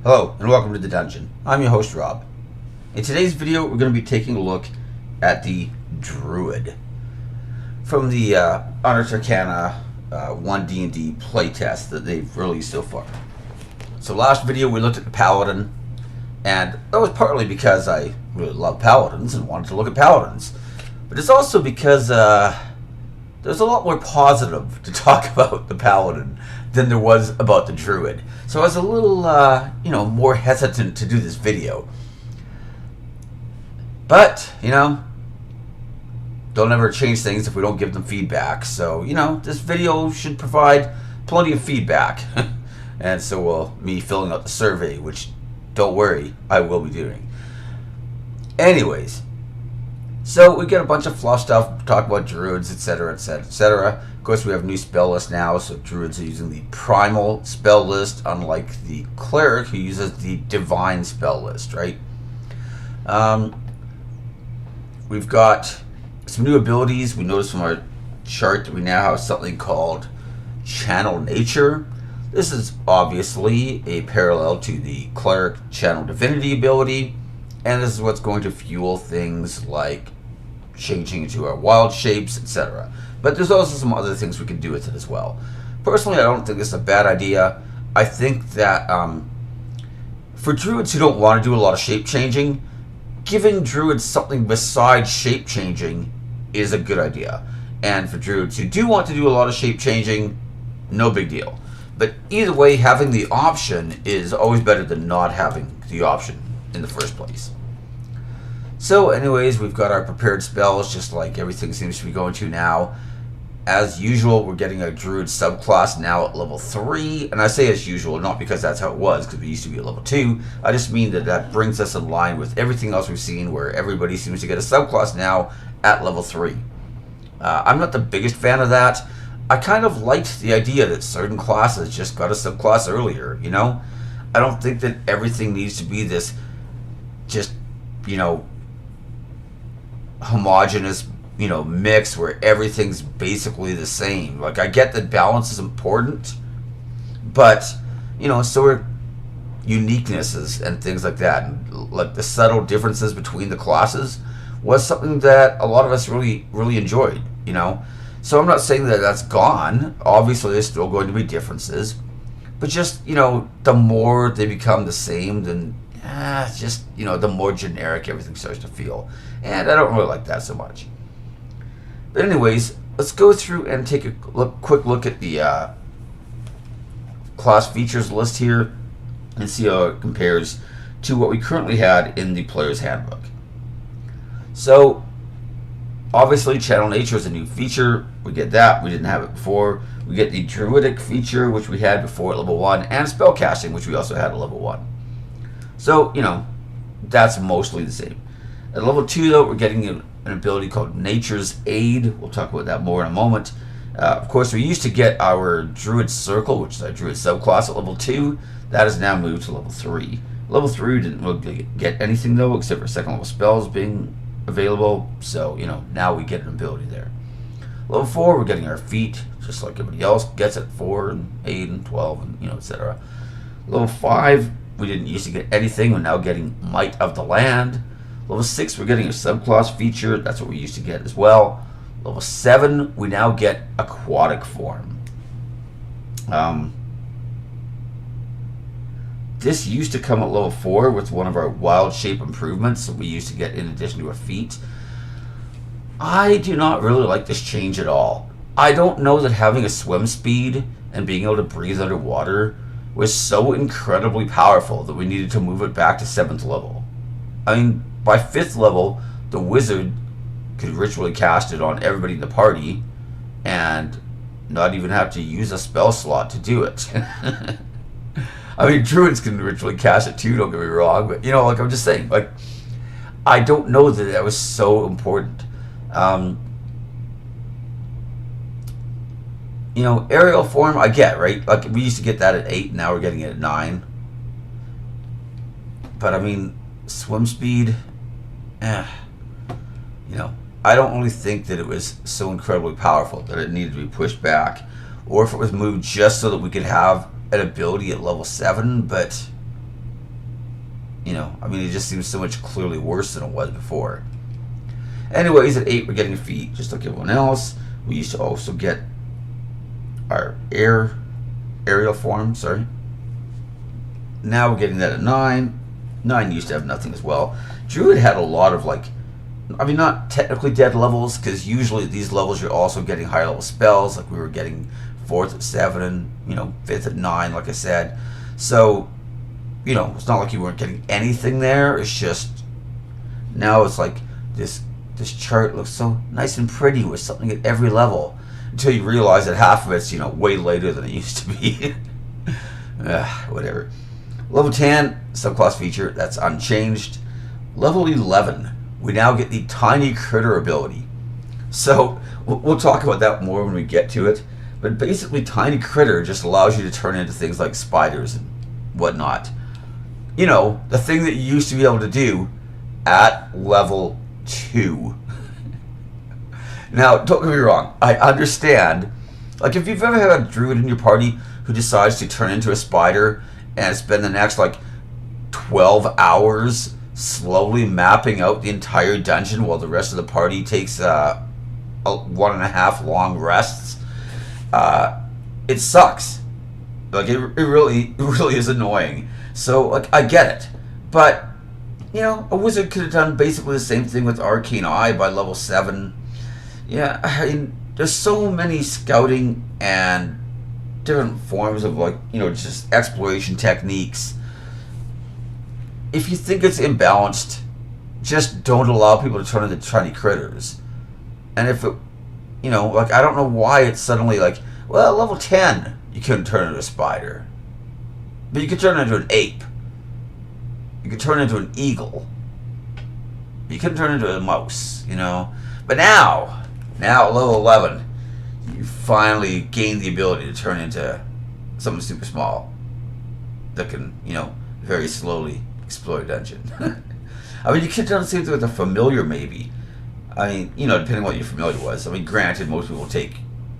Hello and welcome to the dungeon. I'm your host Rob. In today's video we're going to be taking a look at the Druid from the Honor Arcana 1 D&D playtest that they've released so far. So last video we looked at the Paladin, and that was partly because I really love Paladins and wanted to look at Paladins. But it's also because there's a lot more positive to talk about the Paladin than there was about the Druid. So I was a little, more hesitant to do this video. But, don't ever change things if we don't give them feedback. So, this video should provide plenty of feedback. And so will me filling out the survey, which, don't worry, I will be doing. Anyways, so we get a bunch of fluff stuff, talk about Druids, etc., etc., etc. Of course, we have a new spell list now, so Druids are using the primal spell list, unlike the cleric who uses the divine spell list, right? We've got some new abilities. We notice from our chart that we now have something called Channel Nature. This is obviously a parallel to the cleric Channel Divinity ability, and this is what's going to fuel things like changing into our wild shapes, etc. But there's also some other things we can do with it as well. Personally, I don't think this is a bad idea. I think that for Druids who don't want to do a lot of shape changing, giving Druids something besides shape changing is a good idea. And for Druids who do want to do a lot of shape changing, no big deal. But either way, having the option is always better than not having the option in the first place. So anyways, we've got our prepared spells, just like everything seems to be going to now. As usual, we're getting a Druid subclass now at level 3, and I say as usual, not because that's how it was, because we used to be at level 2. I just mean that brings us in line with everything else we've seen, where everybody seems to get a subclass now at level 3. I'm not the biggest fan of that. I kind of liked the idea that certain classes just got a subclass earlier, I don't think that everything needs to be this just, homogenous, mix where everything's basically the same. Like, I get that balance is important, but, so are uniquenesses and things like that. And, like, the subtle differences between the classes was something that a lot of us really, really enjoyed, So I'm not saying that that's gone. Obviously, there's still going to be differences. But just, the more they become the same, then the more generic everything starts to feel. And I don't really like that so much. But anyways, let's go through and take a quick look at the class features list here and see how it compares to what we currently had in the player's handbook. So, obviously, Channel Nature is a new feature. We get that. We didn't have it before. We get the Druidic feature, which we had before at level 1, and Spellcasting, which we also had at level 1. So, that's mostly the same. At level 2, though, we're getting an ability called Nature's Aid. We'll talk about that more in a moment. Of course, we used to get our Druid Circle, which is our Druid subclass at level 2. That has now moved to level 3. Level 3 we didn't really get anything, though, except for second level spells being available. So, now we get an ability there. Level 4, we're getting our feet, just like everybody else gets at 4 and 8 and 12 and, etc. Level 5, we didn't used to get anything. We're now getting Might of the Land. Level 6, we're getting a subclass feature. That's what we used to get as well. Level 7, we now get Aquatic Form. This used to come at level 4 with one of our wild shape improvements that we used to get in addition to our feet. I do not really like this change at all. I don't know that having a swim speed and being able to breathe underwater was so incredibly powerful that we needed to move it back to 7th level. I mean, by 5th level, the wizard could ritually cast it on everybody in the party and not even have to use a spell slot to do it. I mean, druids can ritually cast it too, don't get me wrong, but, I'm just saying, I don't know that that was so important. Aerial form, I get, right? Like, we used to get that at 8, now we're getting it at 9. But, I mean, swim speed, I don't really think that it was so incredibly powerful that it needed to be pushed back, or if it was moved just so that we could have an ability at level 7, but You know, I mean, it just seems so much clearly worse than it was before. Anyways, at 8, we're getting feet, just like everyone else. We used to also get our aerial form, sorry. Now we're getting that at 9. 9 used to have nothing as well. Druid had a lot of, like, I mean, not technically dead levels, because usually at these levels you're also getting higher level spells, like we were getting 4th at 7 and, you know, 5th at 9, like I said. So, you know, it's not like you weren't getting anything there. It's just, now it's like this chart looks so nice and pretty with something at every level, until you realize that half of it's, you know, way later than it used to be. Whatever. Level 10, subclass feature, that's unchanged. Level 11, we now get the Tiny Critter ability. So, we'll talk about that more when we get to it. But basically, Tiny Critter just allows you to turn into things like spiders and whatnot. You know, the thing that you used to be able to do at level 2. Now, don't get me wrong, I understand. Like, if you've ever had a druid in your party who decides to turn into a spider and spend the next, like, 12 hours slowly mapping out the entire dungeon while the rest of the party takes 1.5 long rests, it sucks. Like, it really is annoying. So, like, I get it. But, you know, a wizard could have done basically the same thing with Arcane Eye by level 7. Yeah, I mean, there's so many scouting and different forms of, like, you know, just exploration techniques. If you think it's imbalanced, just don't allow people to turn into tiny critters. And if it, you know, like, I don't know why it's suddenly like, well, level 10, you couldn't turn into a spider. But you could turn into an ape. You could turn into an eagle. You couldn't turn into a mouse, you know. But now at level 11, you finally gain the ability to turn into something super small that can, you know, very slowly explore a dungeon. I mean, you could do the same thing with a familiar, maybe. I mean, you know, depending on what your familiar was. I mean, granted, most people take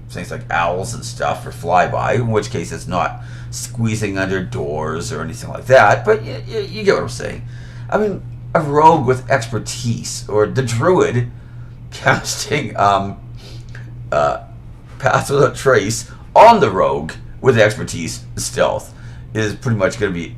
things like owls and stuff for flyby, in which case it's not squeezing under doors or anything like that, but you get what I'm saying. I mean, a rogue with expertise, or the druid casting Pass Without Trace on the rogue with expertise and stealth is pretty much going to be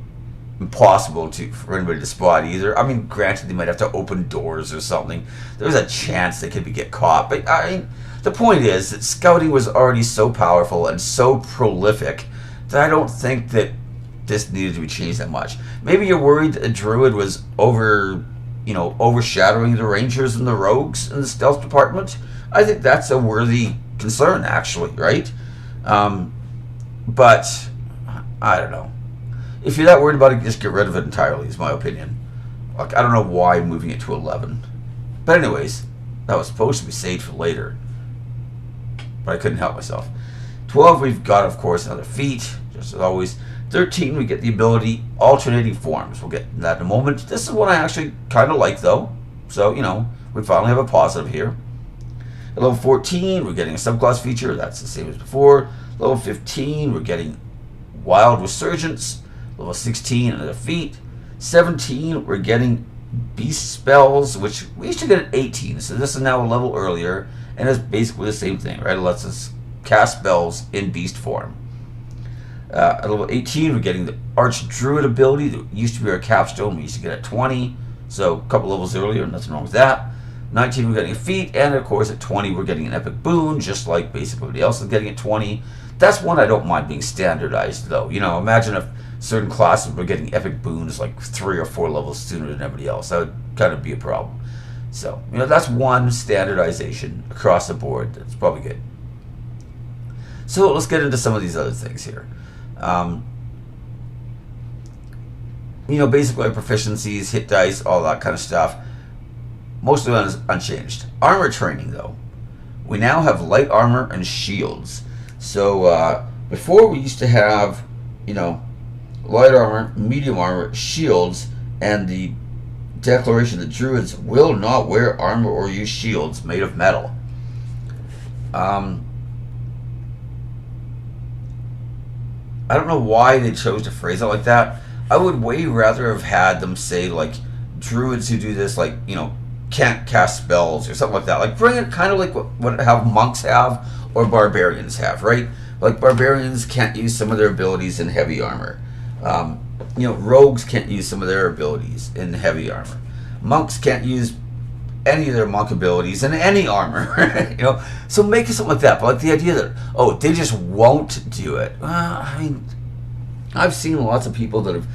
impossible for anybody to spot either. I mean, granted, they might have to open doors or something. There's a chance they could get caught, but I mean, the point is that scouting was already so powerful and so prolific that I don't think that this needed to be changed that much. Maybe you're worried that a druid was overshadowing the rangers and the rogues in the stealth department. I think that's a worthy concern, actually, right? But I don't know. If you're that worried about it, just get rid of it entirely, is my opinion. Like, I don't know why moving it to 11. But anyways, that was supposed to be saved for later. But I couldn't help myself. 12, we've got, of course, another feat, just as always. 13, we get the ability Alternating Forms. We'll get to that in a moment. This is one I actually kind of like, though. So, you know, we finally have a positive here. At level 14, we're getting a subclass feature. That's the same as before. Level 15, we're getting Wild Resurgence. Level 16, another feat. 17, we're getting Beast Spells, which we used to get at 18. So this is now a level earlier. And it's basically the same thing, right? It lets us cast spells in beast form. At level 18, we're getting the Archdruid ability that used to be our capstone. We used to get at 20, so a couple levels earlier, nothing wrong with that. 19, we're getting a feat, and of course at 20, we're getting an epic boon, just like basically everybody else is getting at 20. That's one I don't mind being standardized, though. You know, imagine if certain classes were getting epic boons like 3 or 4 levels sooner than everybody else. That would kind of be a problem. So, you know, that's one standardization across the board. That's probably good. So let's get into some of these other things here. You know, basically our proficiencies, hit dice, all that kind of stuff. Most of it is unchanged. Armor training, though. We now have light armor and shields. So, before we used to have, you know, light armor, medium armor, shields, and the declaration that druids will not wear armor or use shields made of metal. I don't know why they chose to phrase it like that. I would way rather have had them say, like, druids who do this, like, can't cast spells or something like that. Like, bring it kind of like what how monks have or barbarians have, right? Like, barbarians can't use some of their abilities in heavy armor. Rogues can't use some of their abilities in heavy armor. Monks can't use any of their monk abilities in any armor. So make it something like that. But like the idea that they just won't do it. I mean, I've seen lots of people that have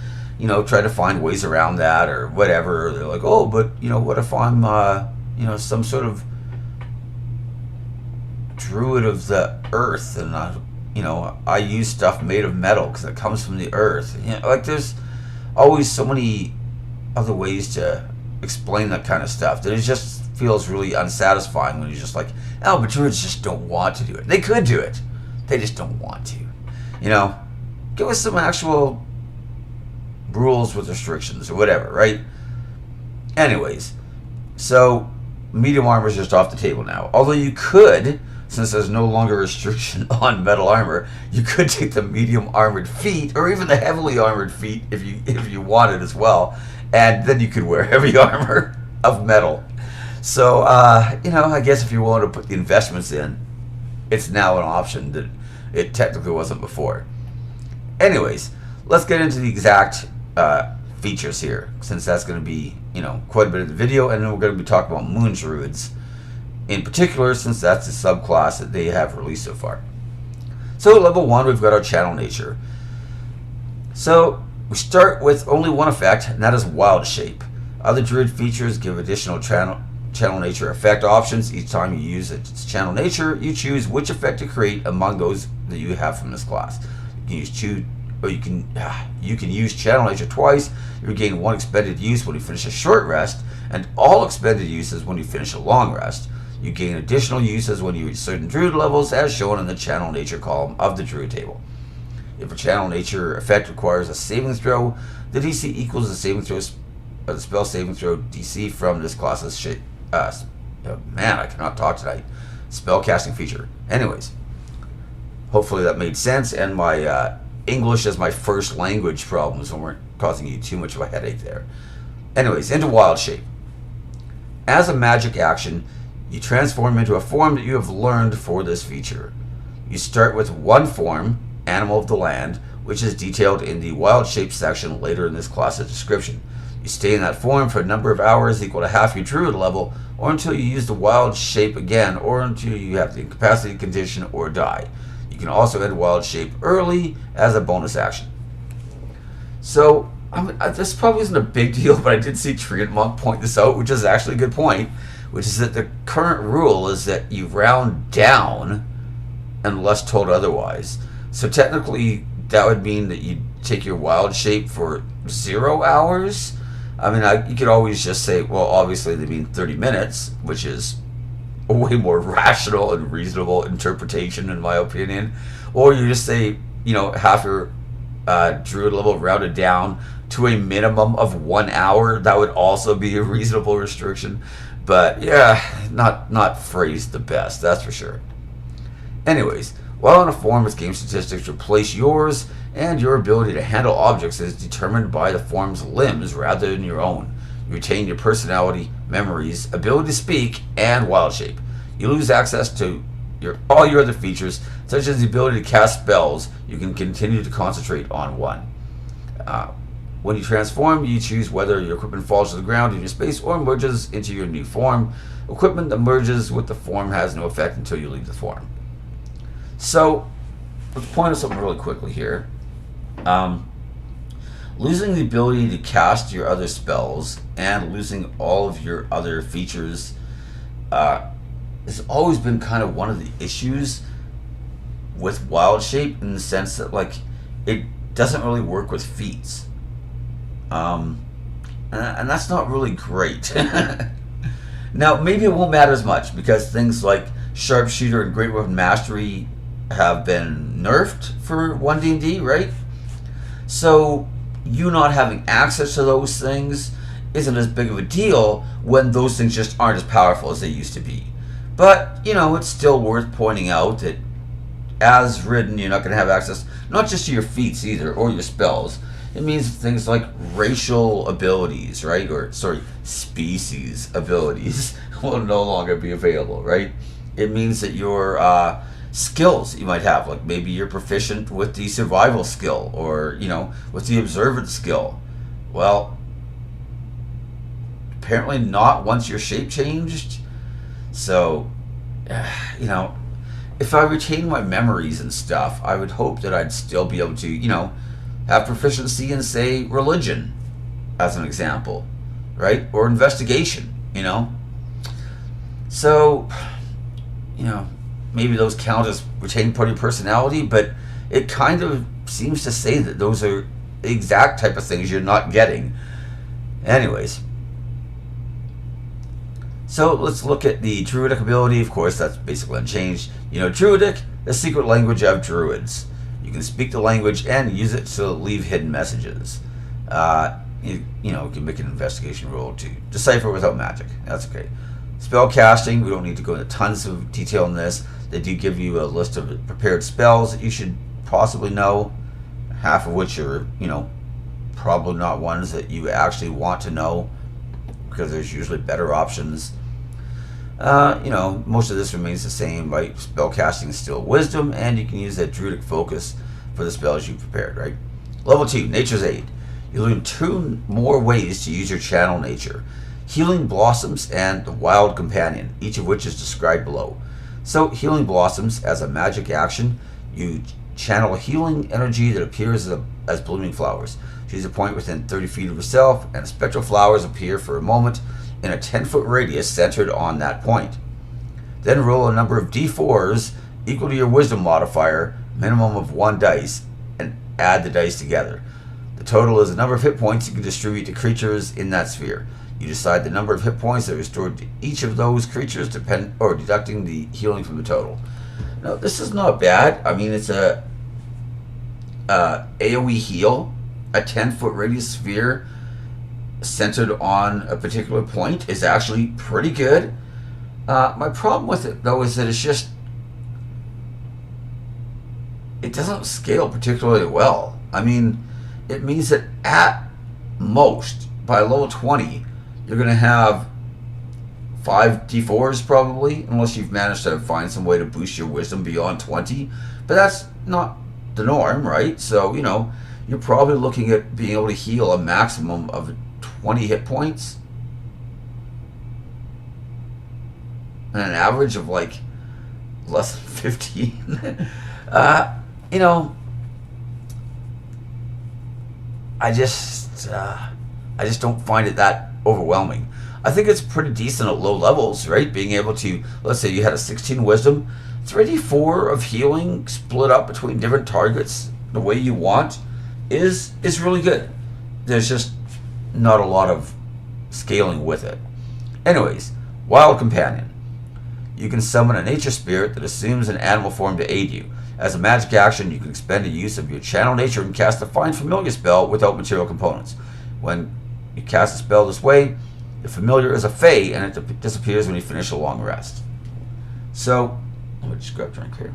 tried to find ways around that or whatever. They're like, but what if I'm some sort of druid of the earth and I use stuff made of metal because it comes from the earth. Like there's always so many other ways to explain that kind of stuff that it just feels really unsatisfying when you're just like, but druids just don't want to do it. They could do it. They just don't want to. Give us some actual rules with restrictions or whatever, right? Anyways, so medium armor is just off the table now. Although you could, since there's no longer a restriction on metal armor, you could take the medium armored feet or even the heavily armored feet if you wanted as well, and then you could wear heavy armor of metal. So I guess if you want to put the investments in, it's now an option that it technically wasn't before. Anyways, let's get into the exact features here, since that's going to be quite a bit of the video, and then we're going to be talking about moon druids in particular, since that's the subclass that they have released so far. So at level 1, we've got our channel nature. So we start with only one effect, and that is wild shape. Other druid features give additional channel nature effect options. Each time you use its channel nature, you choose which effect to create among those that you have from this class. You can use channel nature twice. You regain 1 expended use when you finish a short rest, and all expended uses when you finish a long rest. You gain additional uses when you reach certain druid levels, as shown in the channel nature column of the druid table. If a channel nature effect requires a saving throw, the DC equals the saving throw, the spell saving throw DC from this class's man, I cannot talk tonight. Spell casting feature. Anyways, hopefully that made sense, and my English as my first language problems weren't causing you too much of a headache there. Anyways, into wild shape. As a magic action, you transform into a form that you have learned for this feature. You start with one form, Animal of the Land, which is detailed in the wild shape section later in this class's description. You stay in that form for a number of hours equal to half your druid level, or until you use the wild shape again, or until you have the incapacity condition or die. You can also end wild shape early as a bonus action. So, this probably isn't a big deal, but I did see Treant Monk point this out, which is actually a good point, which is that the current rule is that you round down unless told otherwise. So technically, that would mean that you take your wild shape for 0 hours. I mean, you could always just say, well, obviously they mean 30 minutes, which is a way more rational and reasonable interpretation, in my opinion. Or you just say, half your druid level rounded down to a minimum of 1 hour. That would also be a reasonable restriction. But yeah, not phrased the best, that's for sure. Anyways, while in a form, its game statistics replace yours, and your ability to handle objects is determined by the form's limbs rather than your own. You retain your personality, memories, ability to speak, and wild shape. You lose access to all your other features, such as the ability to cast spells. You can continue to concentrate on one. When you transform, you choose whether your equipment falls to the ground in your space or merges into your new form. Equipment that merges with the form has no effect until you leave the form. So, let's point out something really quickly here. Losing the ability to cast your other spells and losing all of your other features has always been kind of one of the issues with wild shape, in the sense that it doesn't really work with feats. And that's not really great. Now, maybe it won't matter as much because things like Sharpshooter and Great Weapon Mastery have been nerfed for 1D&D, right? So you not having access to those things isn't as big of a deal when those things just aren't as powerful as they used to be. But, it's still worth pointing out that as written, you're not going to have access not just to your feats either, or your spells. It means things like racial abilities, right? Or, sorry, species abilities will no longer be available, right? It means that your skills you might have, like maybe you're proficient with the survival skill or, with the observant skill. Well, apparently not once your shape changed. So, if I retain my memories and stuff, I would hope that I'd still be able to, have proficiency in, say, religion, as an example, right? Or investigation, So, maybe those count as retaining part of your personality, but it kind of seems to say that those are the exact type of things you're not getting. Anyways. So let's look at the Druidic ability. Of course, that's basically unchanged. Druidic, the secret language of Druids. You can speak the language and use it to leave hidden messages. You can make an investigation roll to decipher without magic. That's okay. Spell casting, we don't need to go into tons of detail on this. They do give you a list of prepared spells that you should possibly know, half of which are, probably not ones that you actually want to know, because there's usually better options. Most of this remains the same, right? Spell casting is still wisdom, and you can use that druidic focus for the spells you've prepared, right? Level 2, Nature's Aid. You learn 2 more ways to use your channel nature. Healing Blossoms and the Wild Companion, each of which is described below. So, Healing Blossoms, as a magic action, you channel healing energy that appears as blooming flowers. Choose a point within 30 feet of yourself, and spectral flowers appear for a moment in a 10-foot radius centered on that point. Then roll a number of d4s equal to your wisdom modifier, minimum of 1 dice, and add the dice together. The total is the number of hit points you can distribute to creatures in that sphere. You decide the number of hit points that are restored to each of those creatures, deducting the healing from the total. Now, this is not bad. I mean, it's a AoE heal, a 10-foot radius sphere centered on a particular point is actually pretty good. My problem with it, though, is that it doesn't scale particularly well. I mean, it means that at most, by level 20, you're going to have 5 d4s probably, unless you've managed to find some way to boost your wisdom beyond 20. But that's not the norm, right? So, you're probably looking at being able to heal a maximum of 20 hit points. And an average of like less than 15. I just don't find it that overwhelming. I think it's pretty decent at low levels, right? Being able to, let's say you had a 16 wisdom, 3d4 of healing split up between different targets the way you want is really good. There's just not a lot of scaling with it. Anyways, Wild Companion. You can summon a nature spirit that assumes an animal form to aid you. As a magic action, you can expend a use of your channel nature and cast a Find Familiar spell without material components. When you cast a spell this way, the familiar is a fae, and it disappears when you finish a long rest. So, let me just grab a drink here.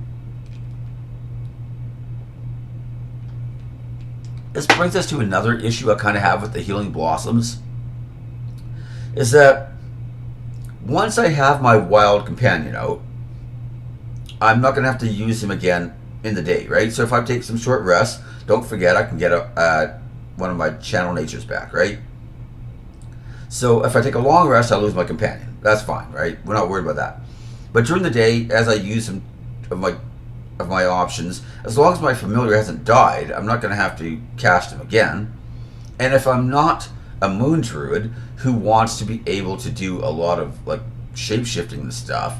This brings us to another issue I kind of have with the Healing Blossoms. Is that once I have my Wild Companion out, I'm not going to have to use him again in the day, right? So if I take some short rest, don't forget I can get one of my channel natures back, right? So if I take a long rest, I lose my companion. That's fine, right? We're not worried about that. But during the day, as I use him of my options, as long as my familiar hasn't died, I'm not going to have to cast him again. And if I'm not a moon druid who wants to be able to do a lot of like shape-shifting and stuff,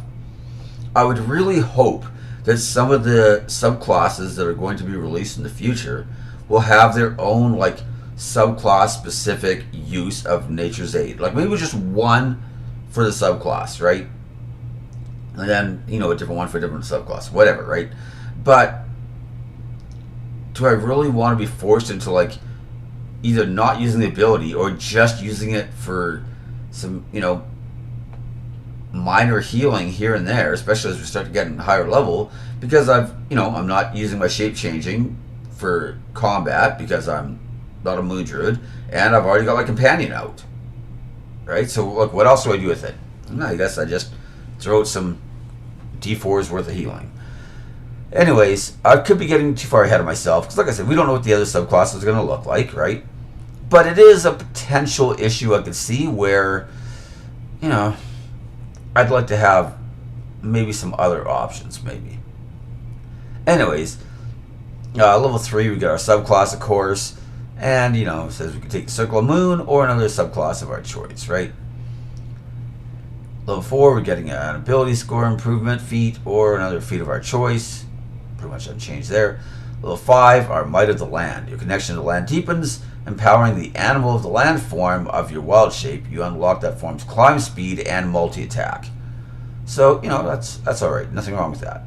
I would really hope that some of the subclasses that are going to be released in the future will have their own like subclass specific use of Nature's Aid. Like maybe just one for the subclass, right? And then, a different one for a different subclass, whatever, right? But do I really want to be forced into like either not using the ability or just using it for some, minor healing here and there, especially as we start to get in higher level, because I'm not using my shape changing for combat because I'm not a Moon Druid, and I've already got my companion out. Right? So look, what else do I do with it? I guess I just throw out some D4's worth of healing. Anyways, I could be getting too far ahead of myself, because like I said, we don't know what the other subclasses are going to look like, right? But it is a potential issue I could see where, I'd like to have maybe some other options, maybe. Anyways, level 3, we get our subclass, of course, and, it says we can take the Circle of Moon or another subclass of our choice, right? Level 4, we're getting an ability score improvement feat or another feat of our choice. Pretty much unchanged there. Level 5, our Might of the Land. Your connection to the land deepens, empowering the animal of the land form of your wild shape. You unlock that form's climb speed and multi-attack. So, that's alright. Nothing wrong with that.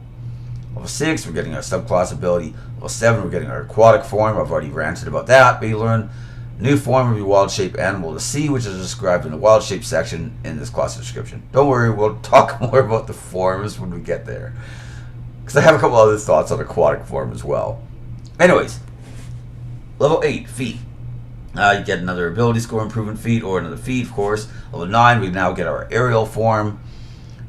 Level 6, we're getting our subclass ability. Level 7, we're getting our aquatic form. I've already ranted about that, but you learn new form of your wild shape animal to sea, which is described in the wild shape section in this class description. Don't worry, we'll talk more about the forms when we get there, because I have a couple other thoughts on aquatic form as well. Anyways, level 8, feat. You get another ability score improvement feat or another feat, of course. Level 9, we now get our aerial form.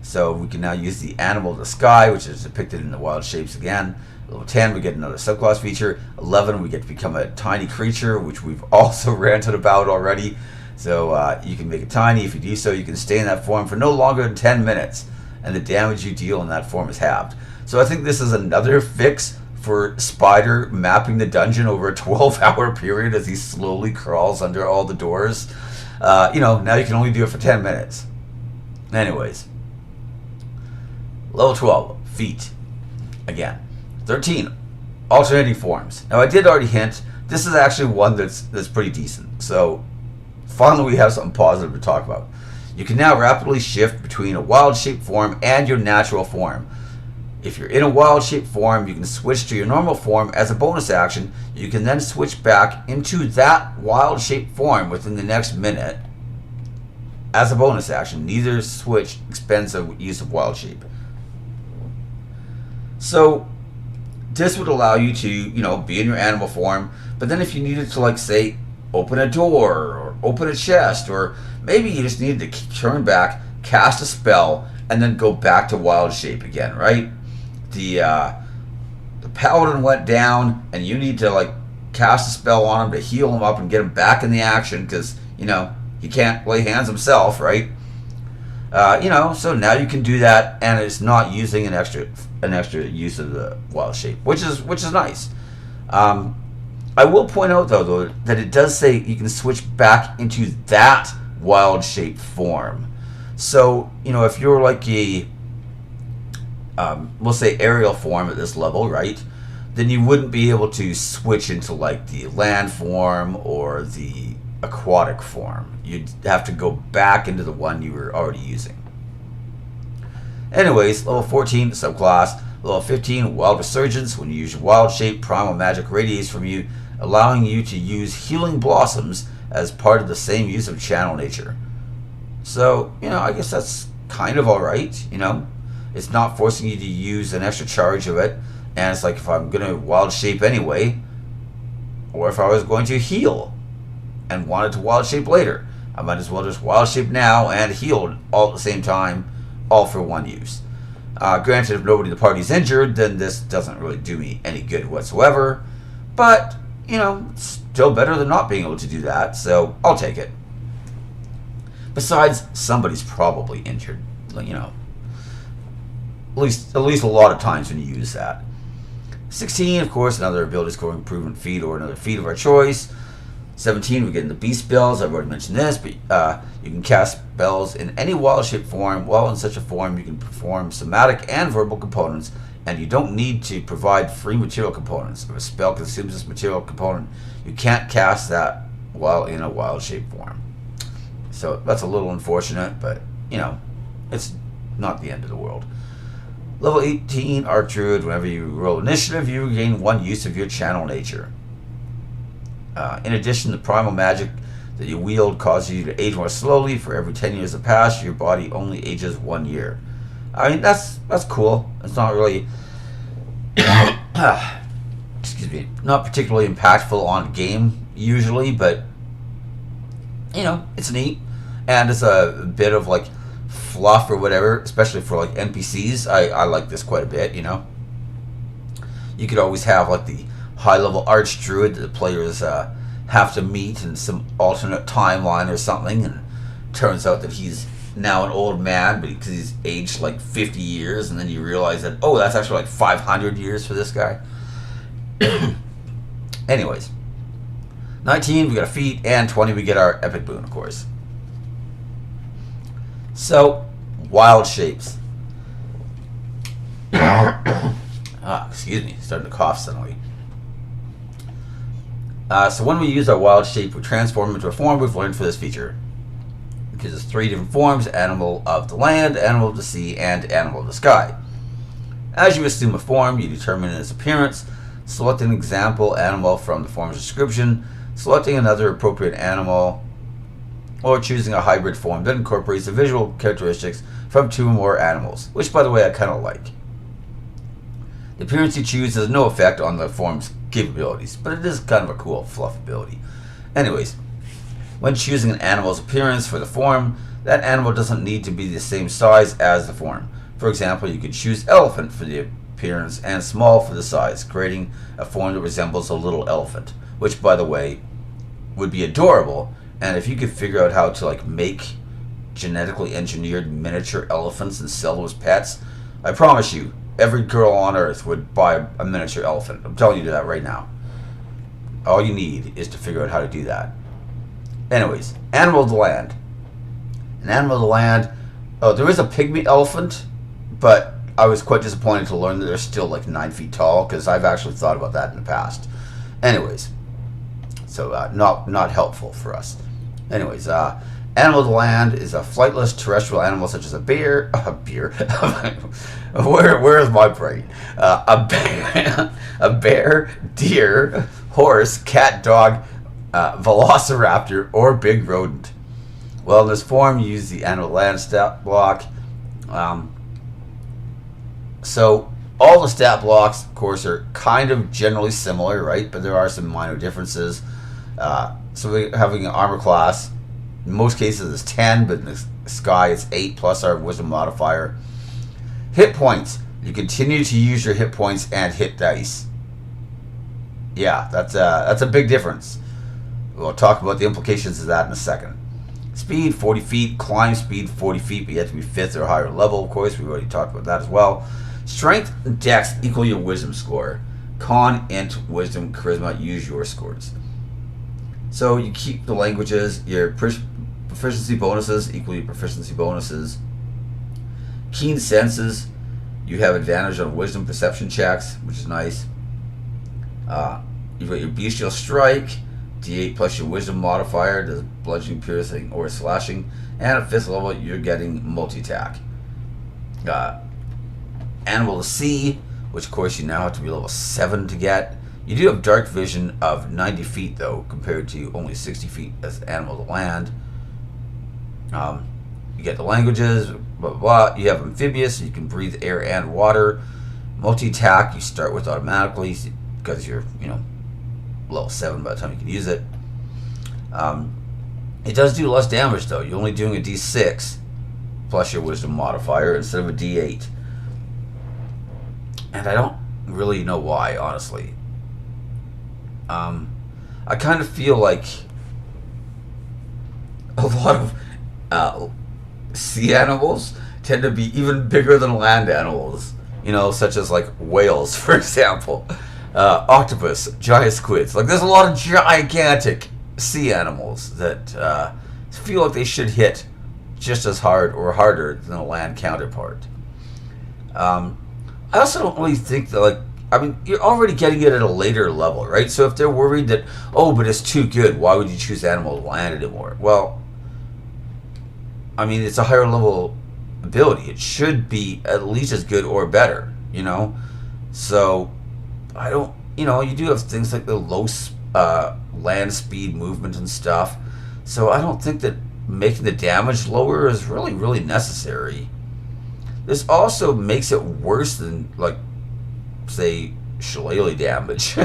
So we can now use the animal of the sky, which is depicted in the wild shapes again. Level 10, we get another subclass feature. 11, we get to become a tiny creature, which we've also ranted about already. So you can make it tiny. If you do so, you can stay in that form for no longer than 10 minutes, and the damage you deal in that form is halved. So I think this is another fix for Spider mapping the dungeon over a 12-hour period as he slowly crawls under all the doors. Now you can only do it for 10 minutes. Anyways. Level 12, feat. Again. 13, alternating forms. Now I did already hint, this is actually one that's pretty decent. So finally we have something positive to talk about. You can now rapidly shift between a wild shape form and your natural form. If you're in a wild shape form, you can switch to your normal form as a bonus action. You can then switch back into that wild shape form within the next minute as a bonus action. Neither switch expends the use of wild shape. So this would allow you to, be in your animal form, but then if you needed to, like, say, open a door or open a chest, or maybe you just needed to turn back, cast a spell, and then go back to wild shape again, right? The paladin went down, and you need to, like, cast a spell on him to heal him up and get him back in the action, because, he can't lay hands himself, right? So now you can do that, and it's not using an extra use of the wild shape, which is nice. I will point out though that it does say you can switch back into that wild shape form. So if you're like a we'll say aerial form at this level, right? Then you wouldn't be able to switch into like the land form or the aquatic form. You'd have to go back into the one you were already using. Anyways, level 14, subclass. Level 15, Wild Resurgence. When you use your wild shape, primal magic radiates from you, allowing you to use Healing Blossoms as part of the same use of Channel Nature. So, I guess that's kind of alright, It's not forcing you to use an extra charge of it, and it's like if I'm going to wild shape anyway, or if I was going to heal and wanted to wild shape later, I might as well just wild shape now and heal all at the same time, all for one use. Granted, if nobody in the party is injured, then this doesn't really do me any good whatsoever. But, it's still better than not being able to do that, so I'll take it. Besides, somebody's probably injured, at least a lot of times when you use that. 16, of course, another ability score improvement feat or another feat of our choice. 17, we get in the beast spells. I've already mentioned this, but you can cast spells in any wild shape form. While in such a form, you can perform somatic and verbal components, and you don't need to provide free material components. If a spell consumes this material component, you can't cast that while in a wild shape form. So that's a little unfortunate, but it's not the end of the world. Level 18, Arc Druid. Whenever you roll initiative, you gain one use of your Channel Nature. In addition, the primal magic that you wield causes you to age more slowly. For every 10 years that pass, your body only ages 1 year. I mean, that's cool. It's not really, excuse me, not particularly impactful on game, usually, but you know, it's neat, and it's a bit of like fluff or whatever, especially for like NPCs. I like this quite a bit. You know, you could always have like the high level arch druid that the players have to meet in some alternate timeline or something, and it turns out that he's now an old man, but because he's aged like 50 years, and then you realize that, oh, that's actually like 500 years for this guy. Anyways, 19 we got a feat, and 20 we get our epic boon, of course. So, wild shapes. Excuse me, starting to cough suddenly. So when we use our wild shape, we transform into a form we've learned for this feature. It gives us 3 different forms: animal of the land, animal of the sea, and animal of the sky. As you assume a form, you determine its appearance, select an example animal from the form's description, selecting another appropriate animal, or choosing a hybrid form that incorporates the visual characteristics from 2 or more animals, which, by the way, I kind of like. The appearance you choose has no effect on the form's capabilities, but it is kind of a cool fluff ability. Anyways, when choosing an animal's appearance for the form, that animal doesn't need to be the same size as the form. For example, you could choose elephant for the appearance and small for the size, creating a form that resembles a little elephant, which, by the way, would be adorable. And if you could figure out how to like make genetically engineered miniature elephants and sell those pets, I promise you, every girl on earth would buy a miniature elephant. I'm telling you that right now. All you need is to figure out how to do that. Anyways, animal of the land. An animal of the land. Oh, there is a pygmy elephant, but I was quite disappointed to learn that they're still like 9 feet tall, because I've actually thought about that in the past. Anyways, so not helpful for us. Anyways, animal of the land is a flightless terrestrial animal such as a bear. Where is my brain? A bear, deer, horse, cat, dog, velociraptor, or big rodent. Well, in this form, you use the animal of the land stat block. So all the stat blocks, of course, are kind of generally similar, right? But there are some minor differences. So we're having an armor class. In most cases, it's 10, but in the sky, it's 8 plus our wisdom modifier. Hit points. You continue to use your hit points and hit dice. Yeah, that's a big difference. We'll talk about the implications of that in a second. Speed, 40 feet. Climb speed, 40 feet, but you have to be 5th or higher level, of course. We've already talked about that as well. Strength and dex equal your wisdom score. Con, int, wisdom, charisma, use your scores. So you keep the languages. Your proficiency bonuses equal your proficiency bonuses. Keen senses, you have advantage on wisdom perception checks, which is nice. You've got your bestial strike, d8 plus your wisdom modifier, does bludgeoning, piercing, or slashing, and at 5th level you're getting multi-attack. Animal of the sea, which of course you now have to be level 7 to get. You do have dark vision of 90 feet though, compared to only 60 feet as animal of the land. You get the languages, blah, blah, blah. You have amphibious, so you can breathe air and water. Multi-attack, you start with automatically, because you're, level 7 by the time you can use it. It does do less damage though. You're only doing a d6 plus your wisdom modifier instead of a d8. And I don't really know why, honestly. I kind of feel like a lot of sea animals tend to be even bigger than land animals, such as like whales, for example, octopus, giant squids. Like, there's a lot of gigantic sea animals that feel like they should hit just as hard or harder than a land counterpart. I also don't really think that, you're already getting it at a later level, right? So if they're worried that, but it's too good, why would you choose animal of land anymore? Well, it's a higher level ability. It should be at least as good or better, So, I don't, you do have things like the low land speed movement and stuff. So I don't think that making the damage lower is really, really necessary. This also makes it worse than, say, shillelagh damage.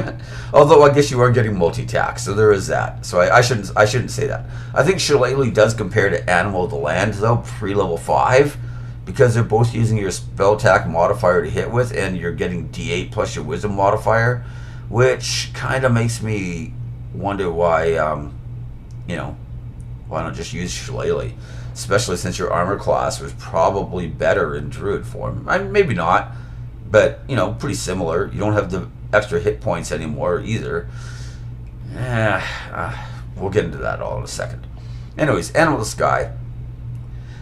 Although I guess you are getting multi-attack, so there is that. So I shouldn't say that. I think shillelagh does compare to Animal of the Land though, pre-level 5, because they're both using your spell attack modifier to hit with, and you're getting D8 plus your wisdom modifier, which kind of makes me wonder why, why not just use shillelagh, especially since your armor class was probably better in Druid form. Maybe not, but pretty similar. You don't have the extra hit points anymore either. We'll get into that all in a second. Anyways, Animal of the Sky.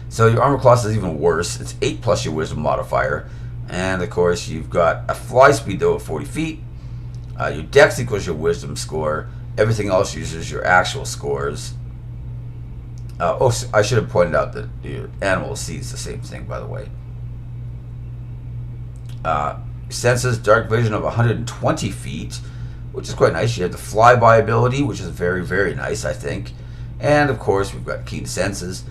So your armor class is even worse. It's 8 plus your wisdom modifier. And of course you've got a fly speed though of 40 feet. Your dex equals your wisdom score. Everything else uses your actual scores. I should have pointed out that your animal sees the same thing, by the way. Senses dark vision of 120 feet, which is quite nice. You have the flyby ability, which is very, very nice, I think. And of course we've got keen senses.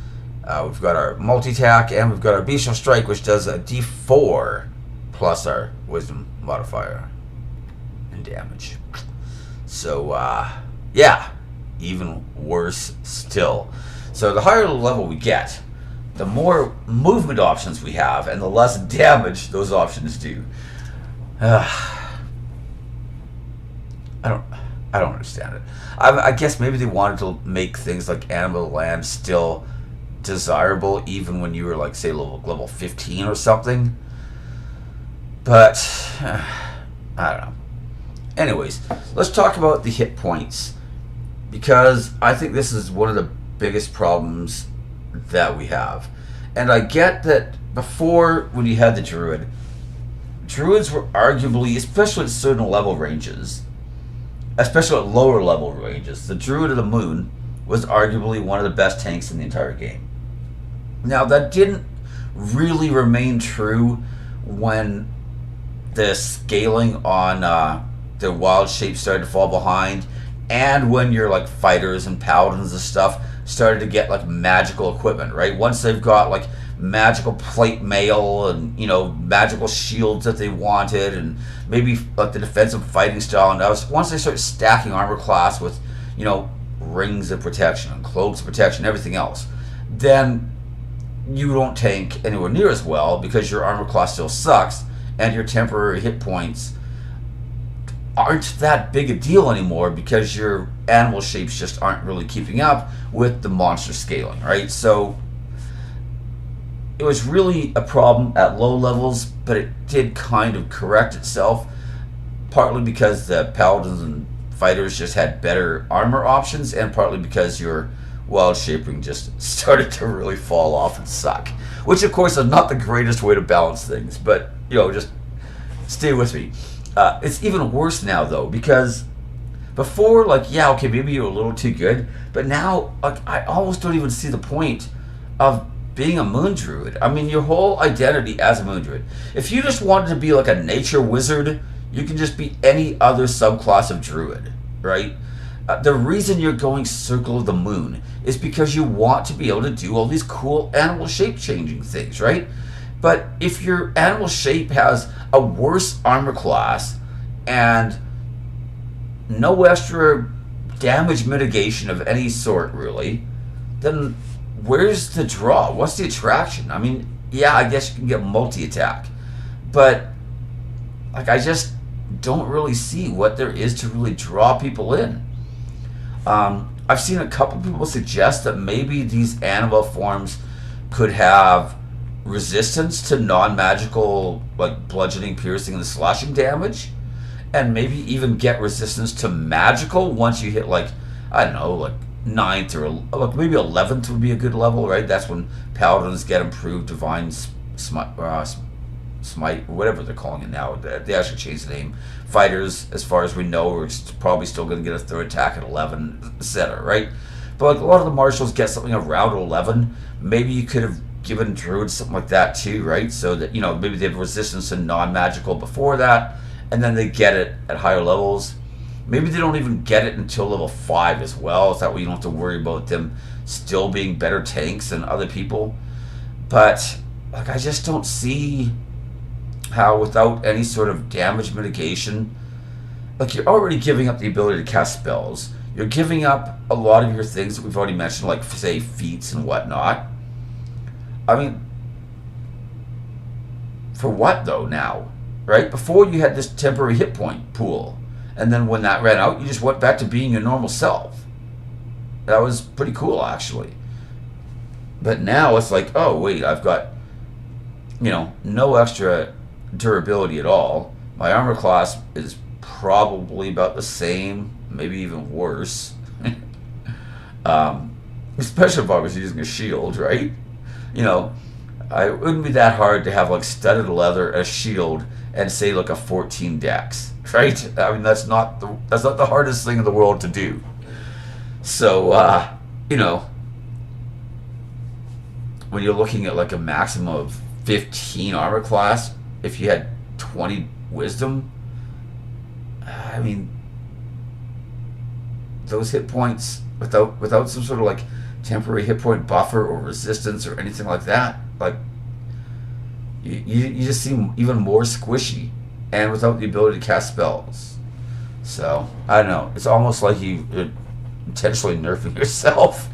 We've got our multi-attack, and we've got our bestial strike, which does a d4 plus our wisdom modifier and damage. So yeah, even worse still. So the higher level we get, the more movement options we have, and the less damage those options do. I don't understand it. I guess maybe they wanted to make things like Animal of the Land still desirable even when you were like, say, level 15 or something. But I don't know. Anyways, let's talk about the hit points, because I think this is one of the biggest problems that we have. And I get that before, when you had the Druids were arguably, especially at certain level ranges, especially at lower level ranges, the Druid of the Moon was arguably one of the best tanks in the entire game. Now, that didn't really remain true when the scaling on the wild shapes started to fall behind, and when your like fighters and paladins and stuff started to get like magical equipment, right? Once they've got like magical plate mail and magical shields that they wanted, and maybe like the defensive fighting style, and once they start stacking armor class with rings of protection and cloaks of protection, everything else, then you don't tank anywhere near as well, because your armor class still sucks and your temporary hit points aren't that big a deal anymore, because your animal shapes just aren't really keeping up with the monster scaling, right? So it was really a problem at low levels, but it did kind of correct itself, partly because the paladins and fighters just had better armor options, and partly because your wild shaping just started to really fall off and suck, which of course is not the greatest way to balance things, but just stay with me. It's even worse now though, because before, okay, maybe you're a little too good, but now I almost don't even see the point of being a moon druid. I mean, your whole identity as a moon druid, if you just wanted to be like a nature wizard, you can just be any other subclass of druid, right? The reason you're going Circle of the Moon is because you want to be able to do all these cool animal shape changing things, right? But if your animal shape has a worse armor class and no extra damage mitigation of any sort, really, then where's the draw? What's the attraction? I mean, yeah, I guess you can get multi-attack, but I just don't really see what there is to really draw people in. I've seen a couple people suggest that maybe these animal forms could have resistance to non-magical, like bludgeoning, piercing, and slashing damage, and maybe even get resistance to magical once you hit I don't know, 9th or maybe 11th would be a good level, right? That's when paladins get improved divine smite, whatever they're calling it now. They actually changed the name. Fighters, as far as we know, are probably still going to get a third attack at 11, etc., right? But a lot of the martials get something around 11. Maybe you could have given druids something like that too, right? So that maybe they have resistance to non-magical before that, and then they get it at higher levels. Maybe they don't even get it until level 5 as well, so that way you don't have to worry about them still being better tanks than other people. But I just don't see how without any sort of damage mitigation, like you're already giving up the ability to cast spells. You're giving up a lot of your things that we've already mentioned, like say feats and whatnot. I mean, for what though now, right? Before you had this temporary hit point pool, and then when that ran out, you just went back to being your normal self. That was pretty cool, actually. But now it's like, oh wait, I've got, no extra durability at all. My armor class is probably about the same, maybe even worse. Especially if I was using a shield, right? It wouldn't be that hard to have like studded leather, a shield, and say like a 14 dex, right? I mean, that's not the hardest thing in the world to do. So, when you're looking at like a maximum of 15 armor class, if you had 20 wisdom, I mean, those hit points without some sort of like temporary hit point buffer or resistance or anything like that, like you just seem even more squishy, and without the ability to cast spells. So I don't know. It's almost like you're intentionally nerfing yourself.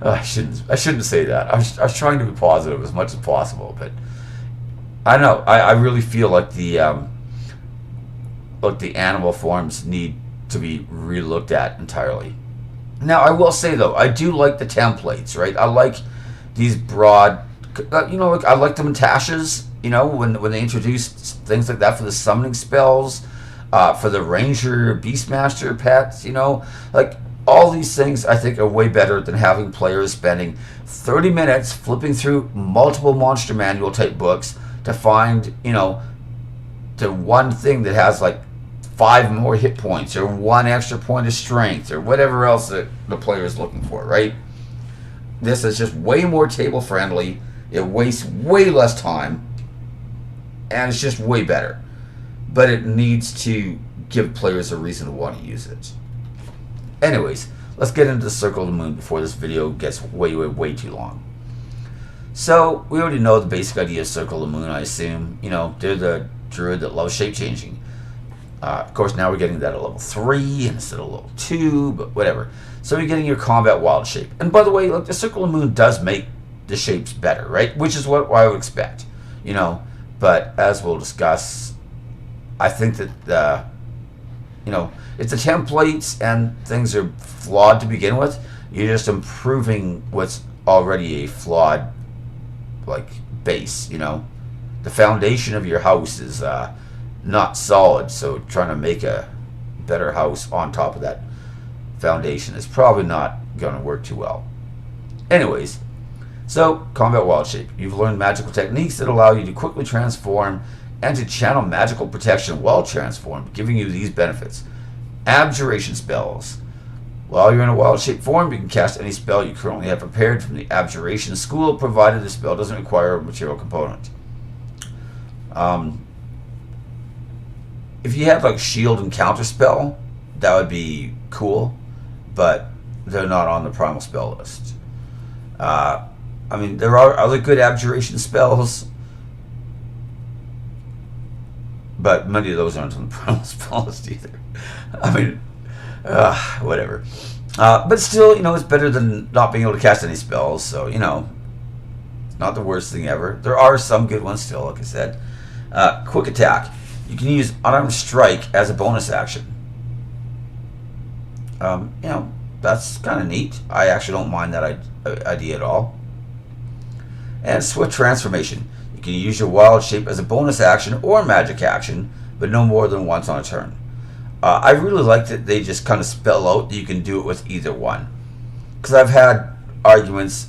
I shouldn't say that. I was trying to be positive as much as possible, but I don't know. I really feel like the animal forms need to be relooked at entirely. Now, I will say though, I do like the templates, right? I like these broad, like I like them in Tasha's, when they introduced things like that for the summoning spells, for the Ranger, Beastmaster pets, like all these things I think are way better than having players spending 30 minutes flipping through multiple monster manual type books to find, the one thing that has like 5 more hit points or 1 extra point of strength or whatever else that the player is looking for, right? This is just way more table friendly. It wastes way less time, and it's just way better. But it needs to give players a reason to want to use it. Anyways, let's get into the Circle of the Moon before this video gets way too long. So, we already know the basic idea of Circle of the Moon, I assume. They're the druid that loves shape changing. Of course, now we're getting that at level 3 instead of level 2, but whatever. So you're getting your combat wild shape. And by the way, look, the Circle of the Moon does make the shapes better, right? Which is what I would expect, But as we'll discuss, I think that, if the templates and things are flawed to begin with, you're just improving what's already a flawed, base, The foundation of your house is not solid, so trying to make a better house on top of that foundation is probably not going to work too well. Anyways, so combat wild shape. You've learned magical techniques that allow you to quickly transform and to channel magical protection while transformed, giving you these benefits. Abjuration spells. While you're in a wild shape form, you can cast any spell you currently have prepared from the Abjuration School, provided the spell doesn't require a material component. If you have like shield and counter spell, that would be cool, but they're not on the primal spell list. There are other good abjuration spells, but many of those aren't on the primal spell list either. Whatever. But still, it's better than not being able to cast any spells, so, it's not the worst thing ever. There are some good ones still, like I said. Quick attack. You can use unarmed strike as a bonus action. That's kind of neat. I actually don't mind that idea at all. And swift transformation. You can use your wild shape as a bonus action or magic action, but no more than once on a turn. I really like that they just kind of spell out that you can do it with either one. Because I've had arguments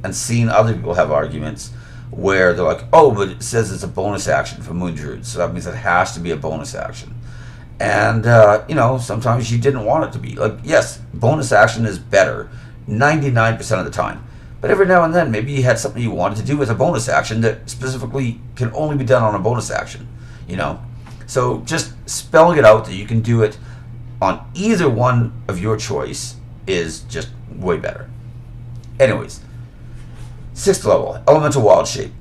and seen other people have arguments where they're like, oh, but it says it's a bonus action for Moon Druid, so that means it has to be a bonus action. And, sometimes you didn't want it to be. Like, yes, bonus action is better 99% of the time. But every now and then, maybe you had something you wanted to do with a bonus action that specifically can only be done on a bonus action, So just spelling it out that you can do it on either one of your choice is just way better. Anyways, 6th level, Elemental Wild Shape.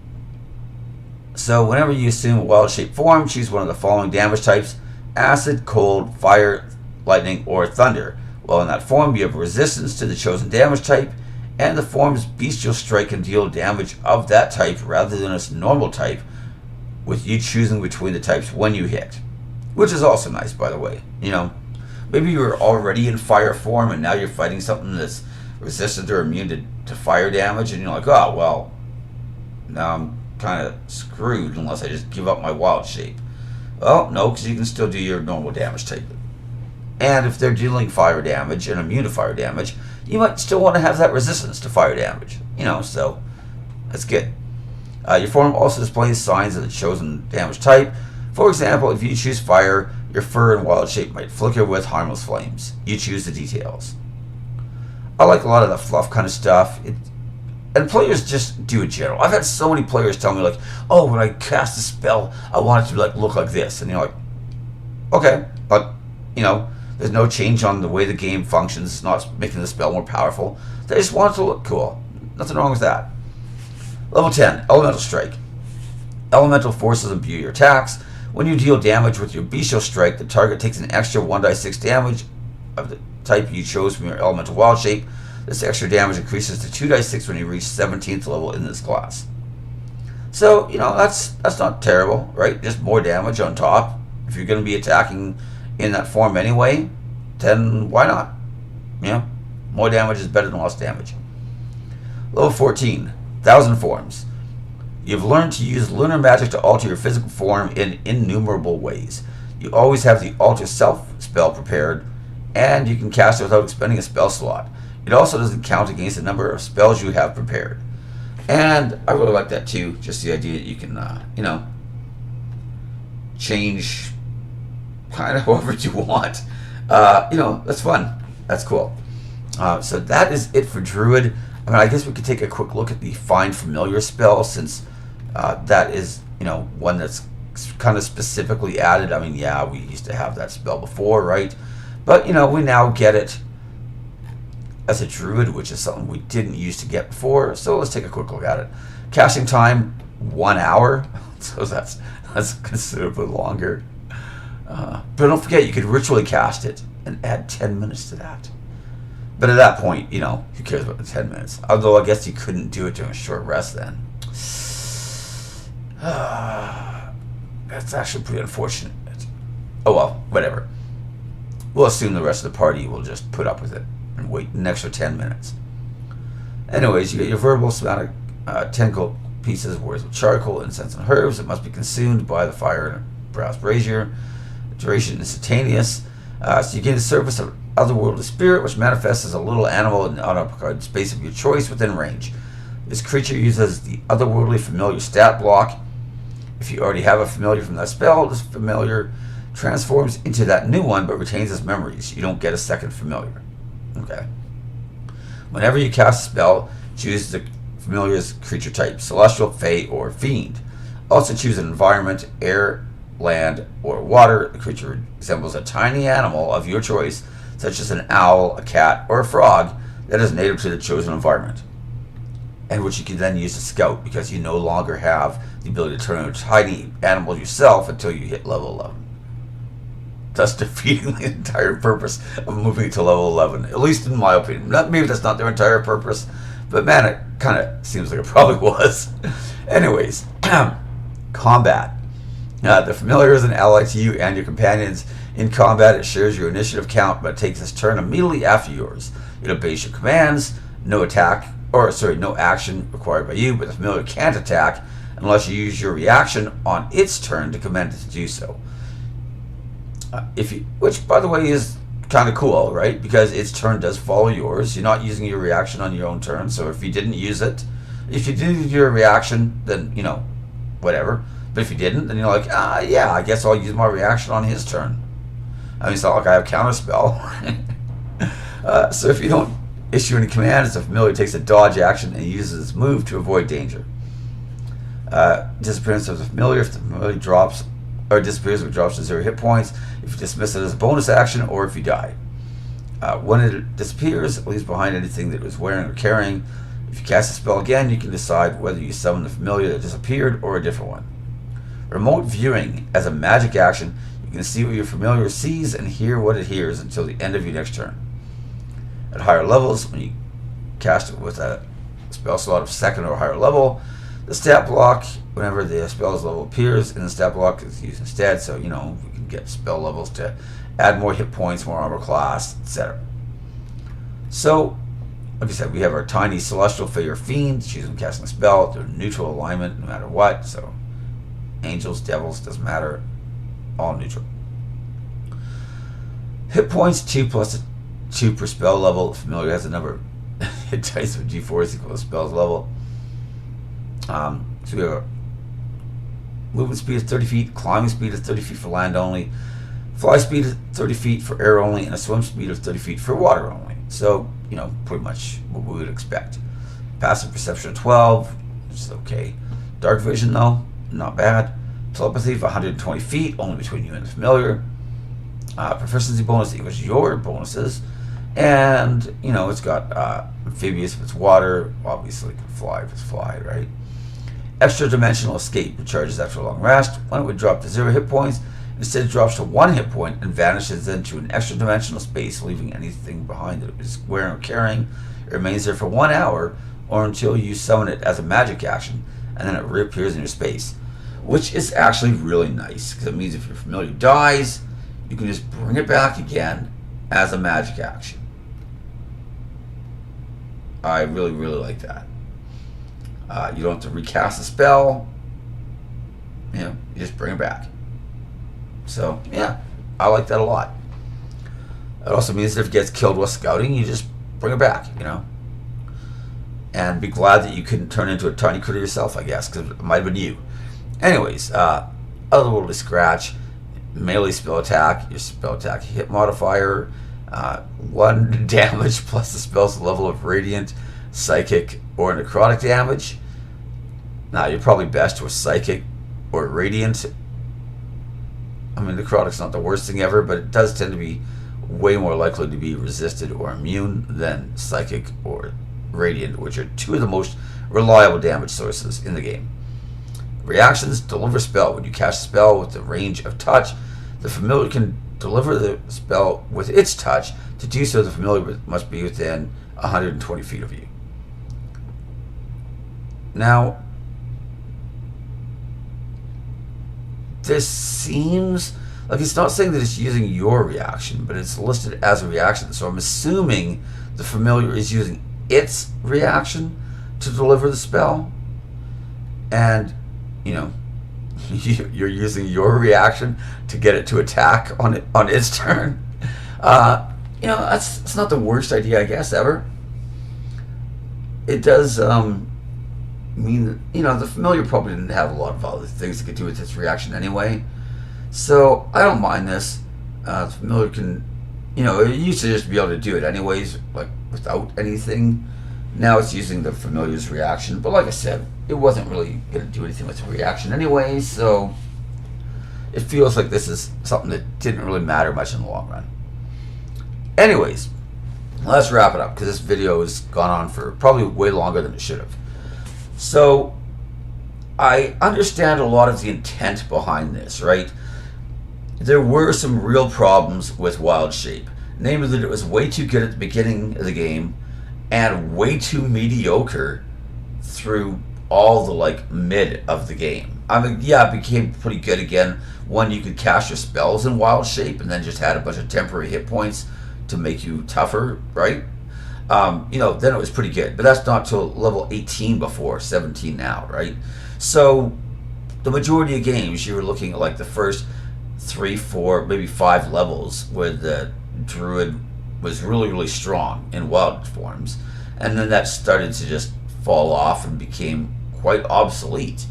So whenever you assume a wild shape form, choose one of the following damage types: acid, cold, fire, lightning, or thunder. While in that form, you have resistance to the chosen damage type, and the form's bestial strike can deal damage of that type rather than its normal type, with you choosing between the types when you hit. Which is also nice, by the way. Maybe you were already in fire form and now you're fighting something that's resistant or immune to fire damage, and you're like, oh, well, now I'm kind of screwed unless I just give up my wild shape. Well, no, because you can still do your normal damage type. And if they're dealing fire damage and immune to fire damage, you might still want to have that resistance to fire damage. So that's good. Your form also displays signs of the chosen damage type. For example, if you choose fire, your fur and wild shape might flicker with harmless flames. You choose the details. I like a lot of the fluff kind of stuff. And players just do in general. I've had so many players tell me, like, oh, when I cast a spell, I want it to look like this. And you're like, okay, but, there's no change on the way the game functions. It's not making the spell more powerful. They just want it to look cool. Nothing wrong with that. Level 10, Elemental Strike. Elemental forces imbue your attacks. When you deal damage with your bestial strike, the target takes an extra 1d6 damage of the type you chose from your elemental wild shape. This extra damage increases to 2d6 when you reach 17th level in this class. So, that's not terrible, right? Just more damage on top. If you're going to be attacking in that form anyway, then why not? More damage is better than less damage. Level 14, 1,000 Forms. You've learned to use lunar magic to alter your physical form in innumerable ways. You always have the Alter Self spell prepared, and you can cast it without expending a spell slot. It also doesn't count against the number of spells you have prepared. And I really like that too, just the idea that you can, change kind of however you want. That's fun. That's cool. So that is it for Druid. I guess we could take a quick look at the Find Familiar spell, since that is, one that's kind of specifically added. We used to have that spell before, right? But, we now get it as a Druid, which is something we didn't used to get before. So let's take a quick look at it. Casting time, 1 hour. So that's considerably longer. But don't forget, you could ritually cast it and add 10 minutes to that. But at that point, who cares about the 10 minutes? Although I guess you couldn't do it during a short rest then. That's actually pretty unfortunate. Oh well, whatever. We'll assume the rest of the party will just put up with it and wait an extra 10 minutes. Anyways, you get your verbal somatic 10 gold pieces worth of charcoal, incense, and herbs. It must be consumed by the fire in a brass brazier. The duration is instantaneous. So you gain the service of otherworldly spirit, which manifests as a little animal in the unoccupied space of your choice within range. This creature uses the otherworldly familiar stat block. If you already have a familiar from that spell, this familiar transforms into that new one but retains its memories. You don't get a second familiar. Okay. Whenever you cast a spell, choose the familiar's creature type: celestial, fey, or fiend. Also choose an environment: air, land, or water. The creature resembles a tiny animal of your choice, such as an owl, a cat, or a frog that is native to the chosen environment, and which you can then use to scout, because you no longer have the ability to turn into a tiny animal yourself until you hit level 11. Thus defeating the entire purpose of moving to level 11, at least in my opinion. Maybe that's not their entire purpose, but man, it kind of seems like it probably was. Anyways, combat. The familiar is an ally to you and your companions. In combat, it shares your initiative count, but takes its turn immediately after yours. It obeys your commands. No action required by you, but the familiar can't attack unless you use your reaction on its turn to command it to do so. Which, by the way, is kind of cool, right? Because its turn does follow yours. You're not using your reaction on your own turn, so if you didn't use it, if you did your reaction, then, whatever. But if you didn't, then you're like, yeah, I guess I'll use my reaction on his turn. It's not like I have counterspell. So if you don't issue any commands, the familiar takes a dodge action and uses its move to avoid danger. Disappearance of the familiar: if the familiar drops or disappears, if it drops to 0 hit points, if you dismiss it as a bonus action, or if you die. When it disappears, it leaves behind anything that it was wearing or carrying. If you cast a spell again, you can decide whether you summon the familiar that disappeared or a different one. Remote viewing. As a magic action, you can see what your familiar sees and hear what it hears until the end of your next turn. At higher levels, when you cast it with a spell slot of 2nd or higher level, the stat block, whenever the spell's level appears in the stat block, is used instead. So, we can get spell levels to add more hit points, more armor class, etc. So, like I said, we have our tiny celestial figure fiend. Choose them casting a spell. They're neutral alignment no matter what. So, angels, devils, doesn't matter. All neutral. Hit points 2 plus 2 per spell level. Familiar has a number of hit dice with G4 is equal to spell's level. So we have a movement speed is 30 feet, climbing speed is 30 feet for land only, fly speed is 30 feet for air only, and a swim speed of 30 feet for water only. So, pretty much what we would expect. Passive perception of 12, which is okay. Dark vision, though, not bad. Telepathy of 120 feet, only between you and the familiar. Proficiency bonus equals your bonuses. And, it's got amphibious if it's water, obviously it can fly if it's fly, right? Extra dimensional escape recharges after a long rest. When it would drop to 0 hit points, instead it drops to 1 hit point and vanishes into an extra dimensional space, leaving anything behind that it was wearing or carrying. It remains there for 1 hour or until you summon it as a magic action, and then it reappears in your space, which is actually really nice because it means if your familiar dies, you can just bring it back again as a magic action. I really, really like that. You don't have to recast the spell. You just bring it back. So, yeah, I like that a lot. It also means that if it gets killed while scouting, you just bring it back, And be glad that you couldn't turn into a tiny critter yourself, I guess, because it might have been you. Anyways, otherworldly scratch, melee spell attack, your spell attack hit modifier, 1 damage plus the spell's level of radiant, psychic, or necrotic damage. Now, you're probably best with psychic or radiant. I mean, necrotic's not the worst thing ever, but it does tend to be way more likely to be resisted or immune than psychic or radiant, which are 2 of the most reliable damage sources in the game. Reactions: deliver spell. When you cast a spell with the range of touch, the familiar can deliver the spell with its touch. To do so, the familiar must be within 120 feet of you. Now, this seems like it's not saying that it's using your reaction, but it's listed as a reaction. So I'm assuming the familiar is using its reaction to deliver the spell. And, you're using your reaction to get it to attack on its turn. It's not the worst idea, I guess, ever. It does mean that, the familiar probably didn't have a lot of other things it could do with its reaction anyway. So I don't mind this. The familiar can, it used to just be able to do it anyways, like without anything. Now it's using the familiar's reaction, but like I said, it wasn't really going to do anything with the reaction anyway, so it feels like this is something that didn't really matter much in the long run. Anyways, let's wrap it up, because this video has gone on for probably way longer than it should have. So, I understand a lot of the intent behind this, right? There were some real problems with Wild Shape, namely that it was way too good at the beginning of the game, and way too mediocre through all the mid of the game. I mean, yeah, it became pretty good again when you could cast your spells in Wild Shape and then just had a bunch of temporary hit points to make you tougher, right? Then it was pretty good, but that's not till level 18 before, 17 now, right? So the majority of games, you were looking at the first 3, 4, maybe 5 levels where the Druid was really, really strong in wild forms, and then that started to just fall off and became quite obsolete.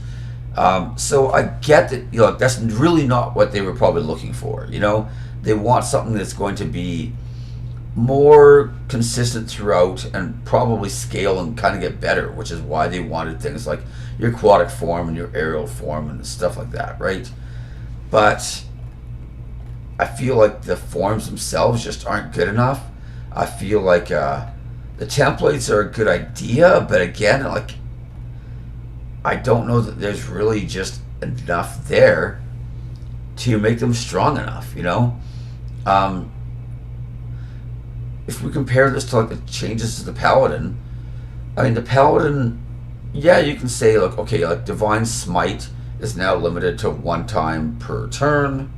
So I get that, that's really not what they were probably looking for. They want something that's going to be more consistent throughout and probably scale and kind of get better, which is why they wanted things like your aquatic form and your aerial form and stuff like that, right? But I feel like the forms themselves just aren't good enough. I feel like the templates are a good idea, but again, I don't know that there's really just enough there to make them strong enough, you know? If we compare this to like the changes to the Paladin, I mean, the Paladin, yeah, you can say like, okay, like Divine Smite is now limited to 1 time per turn.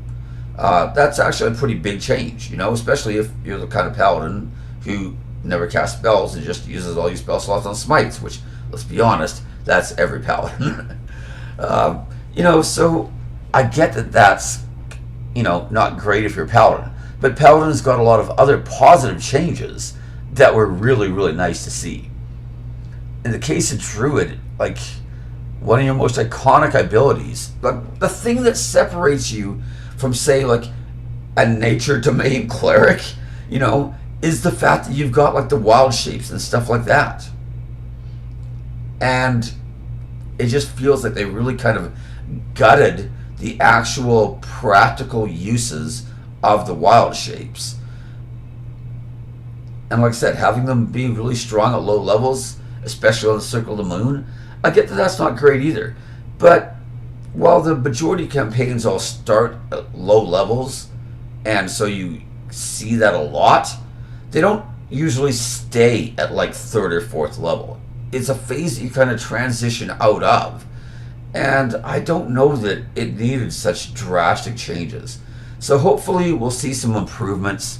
That's actually a pretty big change, you know, especially if you're the kind of Paladin who never casts spells and just uses all your spell slots on smites, which, let's be honest, that's every Paladin. You know, so I get that that's, you know, not great if you're a Paladin, but Paladin's got a lot of other positive changes that were really, really nice to see. In the case of Druid, like, one of your most iconic abilities, like the thing that separates you from, say, like a nature domain cleric, you know, is the fact that you've got like the wild shapes and stuff like that. And it just feels like they really kind of gutted the actual practical uses of the wild shapes. And like I said, having them be really strong at low levels, especially on the Circle of the Moon, I get that that's not great either. But while the majority campaigns all start at low levels, and so you see that a lot, they don't usually stay at like 3rd or 4th level. It's a phase that you kind of transition out of. And I don't know that it needed such drastic changes. So hopefully we'll see some improvements.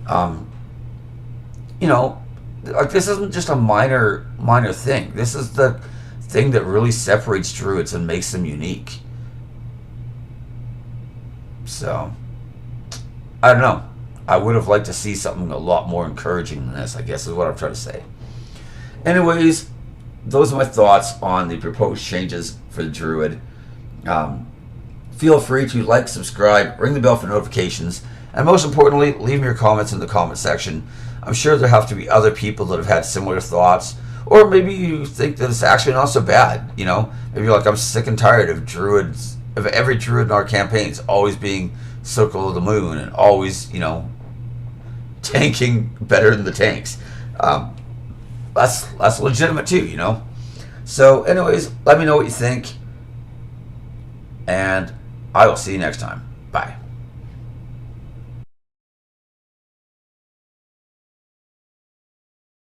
You know, like this isn't just a minor thing. This is the thing that really separates Druids and makes them unique. So, I don't know. I would have liked to see something a lot more encouraging than this, I guess is what I'm trying to say. Anyways, those are my thoughts on the proposed changes for the Druid. Feel free to like, subscribe, ring the bell for notifications, and most importantly, leave me your comments in the comment section. I'm sure there have to be other people that have had similar thoughts, or maybe you think that it's actually not so bad, you know? Maybe you're like, I'm sick and tired of Druids, of every Druid in our campaigns always being Circle of the Moon and always, you know, tanking better than the tanks. That's legitimate too, you know? So anyways, let me know what you think, and I will see you next time. Bye.